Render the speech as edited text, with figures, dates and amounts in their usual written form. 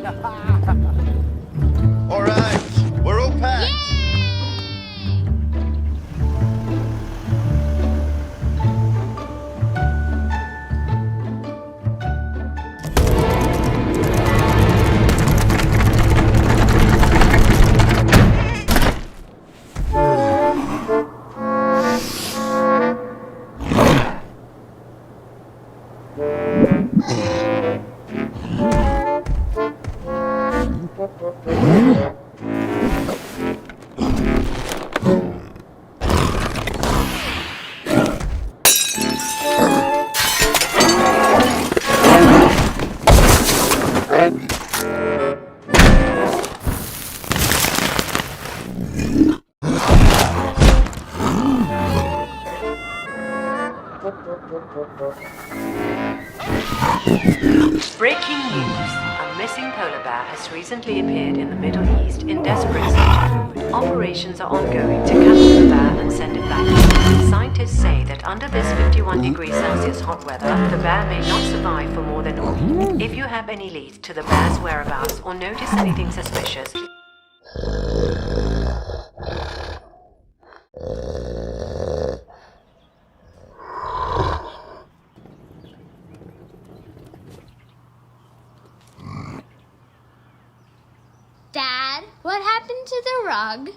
All right, we're all packed. Breaking news. A missing polar bear has recently appeared in the Middle East in desperate search of food. Operations are ongoing to capture the bear and send it back home. Scientists say that under this 51 degrees Celsius hot weather, the bear may not survive for more than a week. If you have any leads to the bear's whereabouts or notice anything suspicious, Dad, what happened to the rug?